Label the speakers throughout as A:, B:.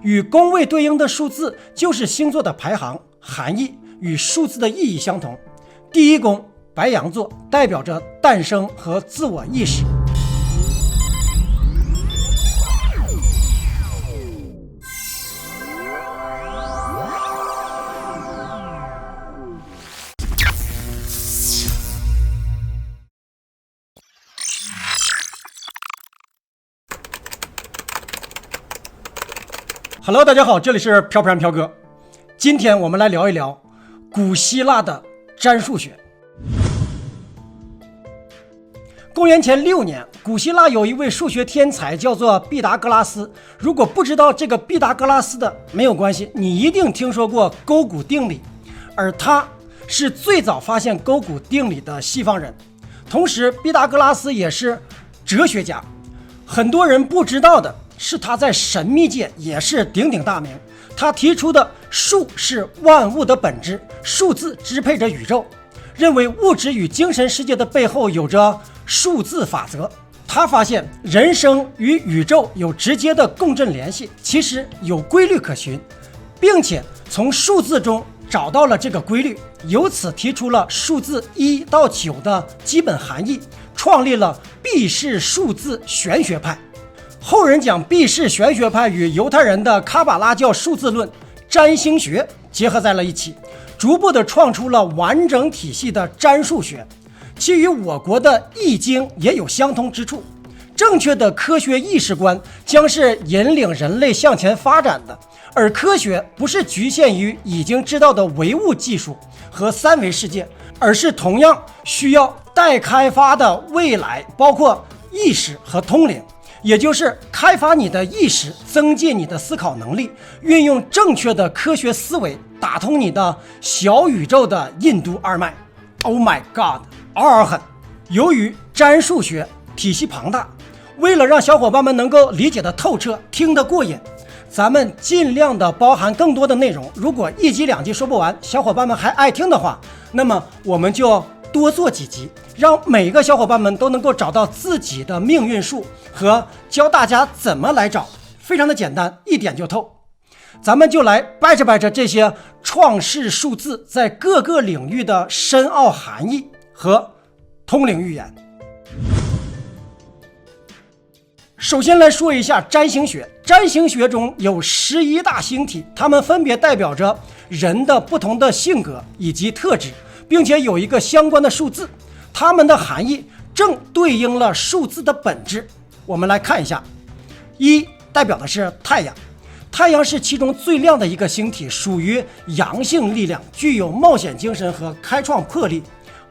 A: 与宫位对应的数字就是星座的排行，含义与数字的意义相同。第一宫白羊座代表着诞生和自我意识。Hello， 大家好，这里是飘飘然飘哥。今天我们来聊一聊古希腊的占数学。公元前6年，古希腊有一位数学天才叫做毕达哥拉斯。如果不知道这个毕达哥拉斯的没有关系，你一定听说过勾股定理，而他是最早发现勾股定理的西方人。同时，毕达哥拉斯也是哲学家。很多人不知道的是，他在神秘界也是鼎鼎大名。他提出的数是万物的本质，数字支配着宇宙，认为物质与精神世界的背后有着数字法则。他发现人生与宇宙有直接的共振联系，其实有规律可循，并且从数字中找到了这个规律，由此提出了数字1到9的基本含义，创立了毕氏数字玄学派。后人将毕氏玄学派与犹太人的卡巴拉教数字论、占星学结合在了一起，逐步的创出了完整体系的占数学，其与我国的易经也有相通之处。正确的科学意识观将是引领人类向前发展的，而科学不是局限于已经知道的唯物技术和三维世界，而是同样需要待开发的未来，包括意识和通灵。也就是开发你的意识，增进你的思考能力，运用正确的科学思维，打通你的小宇宙的任督二脉。Oh my god， 嗷嗷狠！由于占数学体系庞大，为了让小伙伴们能够理解的透彻，听得过瘾，咱们尽量的包含更多的内容。如果一集两集说不完，小伙伴们还爱听的话，那么我们就多做几集，让每个小伙伴们都能够找到自己的命运数，和教大家怎么来找，非常的简单，一点就透。咱们就来掰扯掰扯这些创世数字在各个领域的深奥含义和通灵预言。首先来说一下占星学。占星学中有11大星体，它们分别代表着人的不同的性格以及特质，并且有一个相关的数字，它们的含义正对应了数字的本质。我们来看一下，1代表的是太阳，太阳是其中最亮的一个星体，属于阳性力量，具有冒险精神和开创魄力。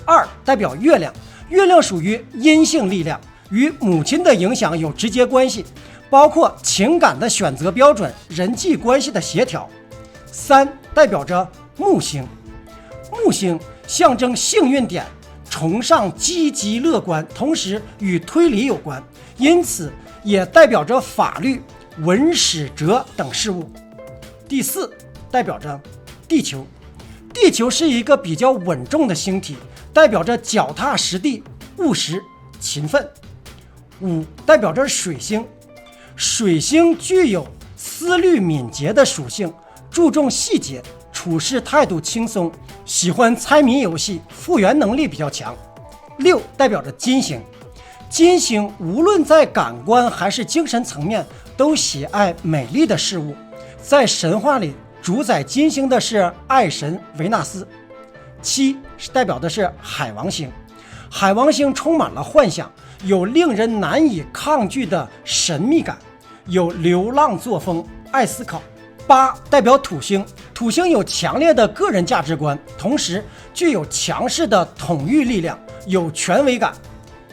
A: 2代表月亮，月亮属于阴性力量，与母亲的影响有直接关系，包括情感的选择标准、人际关系的协调。3代表着木星，木星象征幸运点，崇尚积极乐观，同时与推理有关，因此也代表着法律、文史哲等事物。第4代表着地球，地球是一个比较稳重的星体，代表着脚踏实地、务实、勤奋。5代表着水星，水星具有思虑敏捷的属性，注重细节，处事态度轻松，喜欢猜谜游戏，复原能力比较强。6代表着金星，金星无论在感官还是精神层面都喜爱美丽的事物，在神话里主宰金星的是爱神维纳斯。7代表的是海王星，海王星充满了幻想，有令人难以抗拒的神秘感，有流浪作风，爱思考。8代表土星，土星有强烈的个人价值观，同时具有强势的统御力量，有权威感。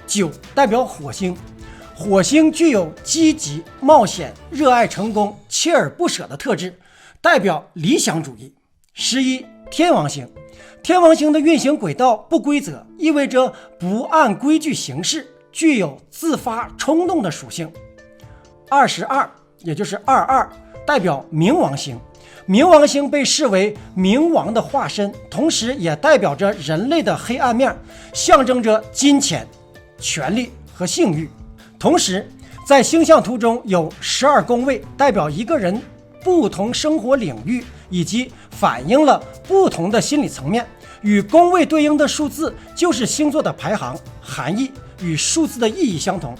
A: 9代表火星，火星具有积极、冒险、热爱成功、锲而不舍的特质，代表理想主义。11天王星，天王星的运行轨道不规则，意味着不按规矩行事，具有自发冲动的属性。22也就是22代表冥王星，冥王星被视为冥王的化身，同时也代表着人类的黑暗面，象征着金钱、权力和性欲。同时在星象图中有12宫位，代表一个人不同生活领域，以及反映了不同的心理层面。与宫位对应的数字就是星座的排行，含义与数字的意义相同。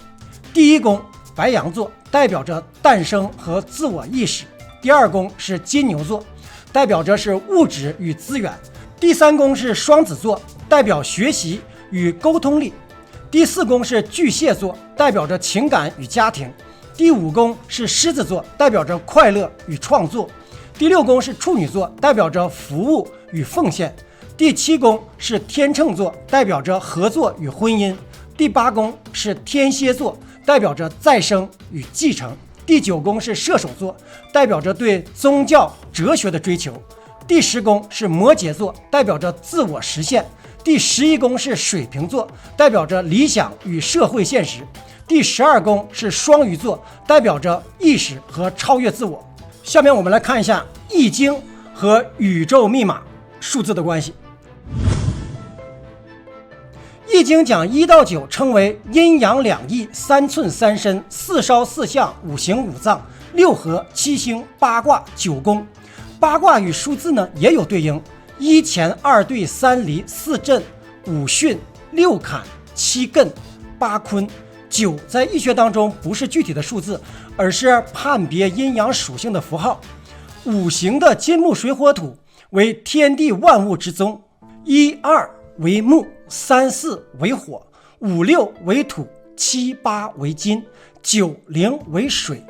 A: 第一宫白羊座代表着诞生和自我意识，第二宫是金牛座，代表着是物质与资源，第三宫是双子座，代表学习与沟通力，第四宫是巨蟹座，代表着情感与家庭，第五宫是狮子座，代表着快乐与创作，第六宫是处女座，代表着服务与奉献，第七宫是天秤座，代表着合作与婚姻，第八宫是天蝎座，代表着再生与继承，第九宫是射手座，代表着对宗教哲学的追求，第10宫是摩羯座，代表着自我实现，第11宫是水瓶座，代表着理想与社会现实，第12宫是双鱼座，代表着意识和超越自我。下面我们来看一下易经和宇宙密码数字的关系。易经讲1到9称为阴阳两仪、3寸3申、4烧4象、5行5脏、6合7星、8卦9宫。八卦与数字呢也有对应，1乾2兑3离4震5巽6坎7艮8坤。9在易学当中不是具体的数字，而是判别阴阳属性的符号。五行的金木水火土为天地万物之宗，1、2为木，3、4为火，5、6为土，7、8为金，9、0为水，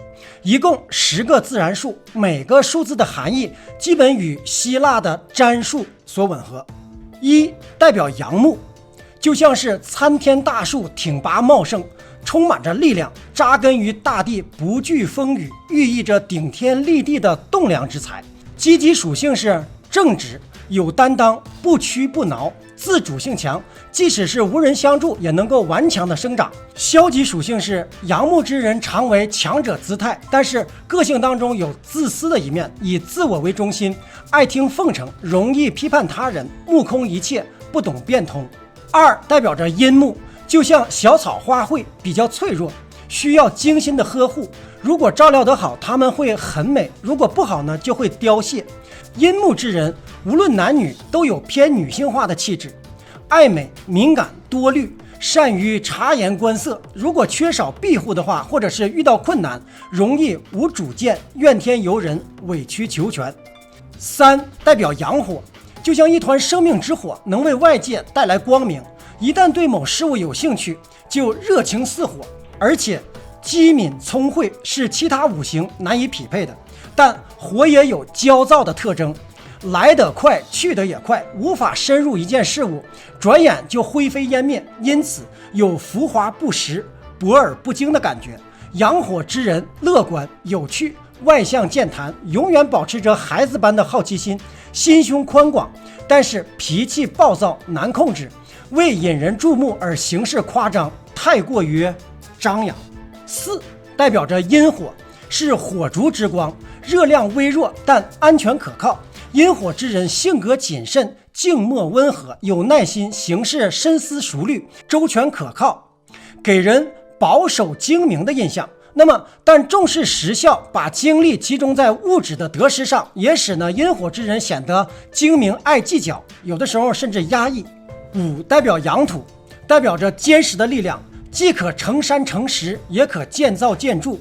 A: 一共10个自然数，每个数字的含义基本与希腊的占数所吻合。1代表阳木，就像是参天大树，挺拔茂盛，充满着力量，扎根于大地，不惧风雨，寓意着顶天立地的栋梁之才。积极属性是正直，有担当，不屈不挠，自主性强，即使是无人相助也能够顽强的生长。消极属性是阳木之人常为强者姿态，但是个性当中有自私的一面，以自我为中心，爱听奉承，容易批判他人，目空一切，不懂变通。2代表着阴木，就像小草花卉，比较脆弱，需要精心的呵护，如果照料得好，它们会很美，如果不好呢，就会凋谢。阴木之人无论男女都有偏女性化的气质，爱美、敏感、多虑，善于察言观色，如果缺少庇护的话，或者是遇到困难，容易无主见，怨天尤人，委曲求全。3代表阳火，就像一团生命之火，能为外界带来光明，一旦对某事物有兴趣，就热情似火，而且机敏聪慧，是其他五行难以匹配的。但火也有焦躁的特征，来得快，去得也快，无法深入一件事物，转眼就灰飞烟灭，因此有浮华不实、博而不精的感觉。阳火之人乐观有趣，外向健谈，永远保持着孩子般的好奇心，心胸宽广，但是脾气暴躁，难控制，为引人注目而行事夸张，太过于张扬。4代表着阴火，是火烛之光，热量微弱但安全可靠。阴火之人性格谨慎，静默温和，有耐心，行事深思熟虑，周全可靠，给人保守精明的印象。但重视实效，把精力集中在物质的得失上，也使阴火之人显得精明爱计较，有的时候甚至压抑。5代表阳土，代表着坚实的力量，既可成山成石，也可建造建筑，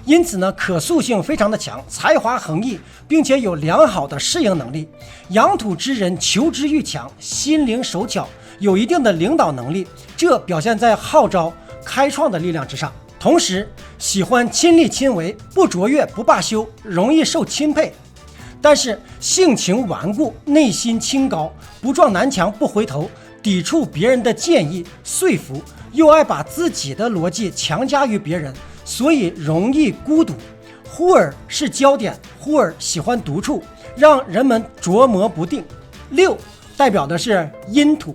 A: 因此可塑性非常的强，才华横溢，并且有良好的适应能力。阳土之人求知欲强，心灵手巧，有一定的领导能力，这表现在号召开创的力量之上。同时喜欢亲力亲为，不卓越不罢休，容易受钦佩，但是性情顽固，内心清高，不撞南墙不回头，抵触别人的建议说服，又爱把自己的逻辑强加于别人，所以容易孤独。忽而是焦点，忽而喜欢独处，让人们琢磨不定。6代表的是阴土，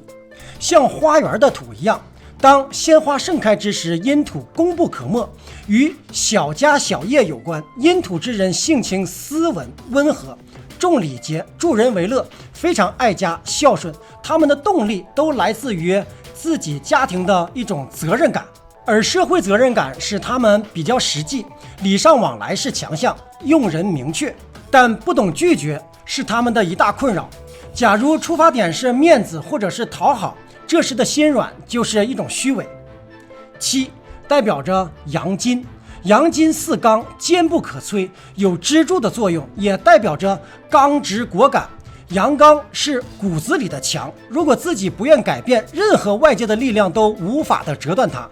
A: 像花园的土一样，当鲜花盛开之时，阴土功不可没，与小家小业有关。阴土之人性情斯文温和，重礼节，助人为乐，非常爱家孝顺，他们的动力都来自于自己家庭的一种责任感。而社会责任感使他们比较实际，礼尚往来是强项，用人明确，但不懂拒绝是他们的一大困扰。假如出发点是面子或者是讨好，这时的心软就是一种虚伪。7代表着阳金，阳金似钢，坚不可摧，有支柱的作用，也代表着刚直果敢。阳刚是骨子里的强，如果自己不愿改变，任何外界的力量都无法的折断它。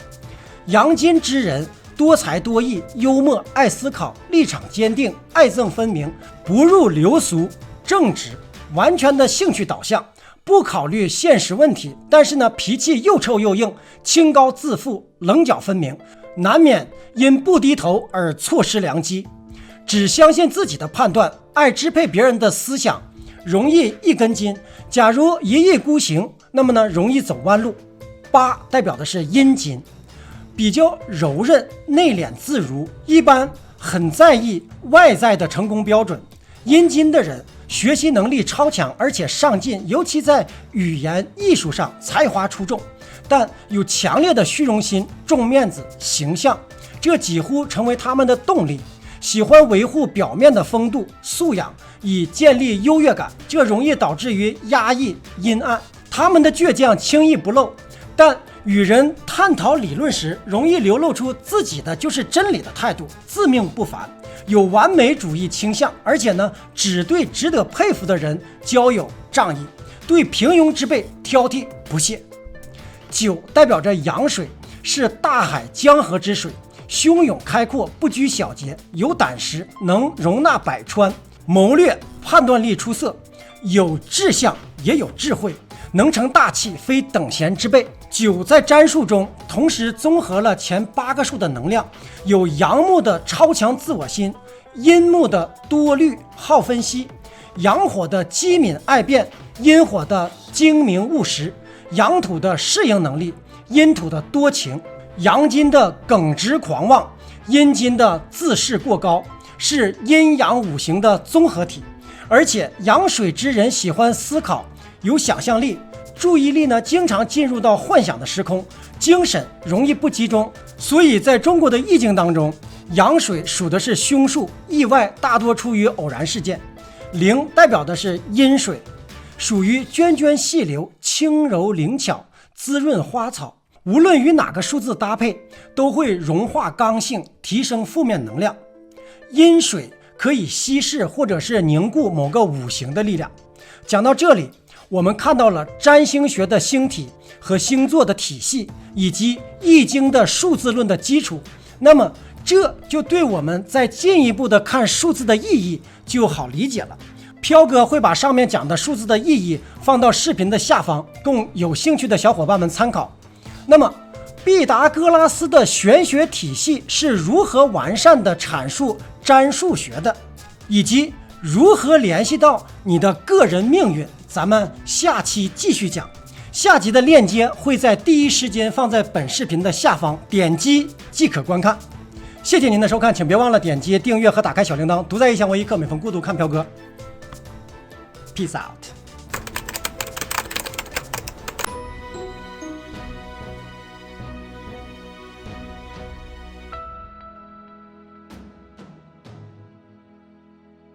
A: 阳金之人多才多艺，幽默，爱思考，立场坚定，爱憎分明，不入流俗，正直，完全的兴趣导向，不考虑现实问题，但是呢，脾气又臭又硬，清高自负，棱角分明，难免因不低头而错失良机。只相信自己的判断，爱支配别人的思想，容易一根筋。假如一意孤行，那么呢，容易走弯路。8代表的是阴金，比较柔韧，内敛自如，一般很在意外在的成功标准。阴金的人学习能力超强，而且上进，尤其在语言艺术上才华出众，但有强烈的虚荣心，重面子形象，这几乎成为他们的动力。喜欢维护表面的风度素养，以建立优越感，这容易导致于压抑阴暗。他们的倔强轻易不露，但与人探讨理论时，容易流露出自己的就是真理的态度，自命不凡，有完美主义倾向，而且呢，只对值得佩服的人交友仗义，对平庸之辈挑剔不屑。9代表着阳水，是大海江河之水，汹涌开阔，不拘小节，有胆识，能容纳百川，谋略判断力出色，有志向也有智慧，能成大器，非等闲之辈。9在占数中同时综合了前8个数的能量，有阳木的超强自我心，阴木的多虑好分析，阳火的机敏爱变，阴火的精明务实，阳土的适应能力，阴土的多情，阳金的耿直狂妄，阴金的自视过高，是阴阳五行的综合体。而且阳水之人喜欢思考，有想象力，注意力呢经常进入到幻想的时空，精神容易不集中。所以在中国的易经当中，阳水属的是凶数，意外大多出于偶然事件。0代表的是阴水，属于涓涓细流，轻柔灵巧，滋润花草，无论与哪个数字搭配，都会融化刚性，提升负面能量。阴水可以稀释或者是凝固某个五行的力量。讲到这里，我们看到了占星学的星体和星座的体系，以及易经的数字论的基础。那么这就对我们再进一步的看数字的意义就好理解了。飘哥会把上面讲的数字的意义放到视频的下方，供有兴趣的小伙伴们参考。那么毕达哥拉斯的玄学体系是如何完善的阐述占数学的，以及如何联系到你的个人命运，咱们下期继续讲。下集的链接会在第一时间放在本视频的下方，点击即可观看。谢谢您的收看，请别忘了点击订阅和打开小铃铛。独在异乡为一刻，每逢孤独看飘哥。Peace out。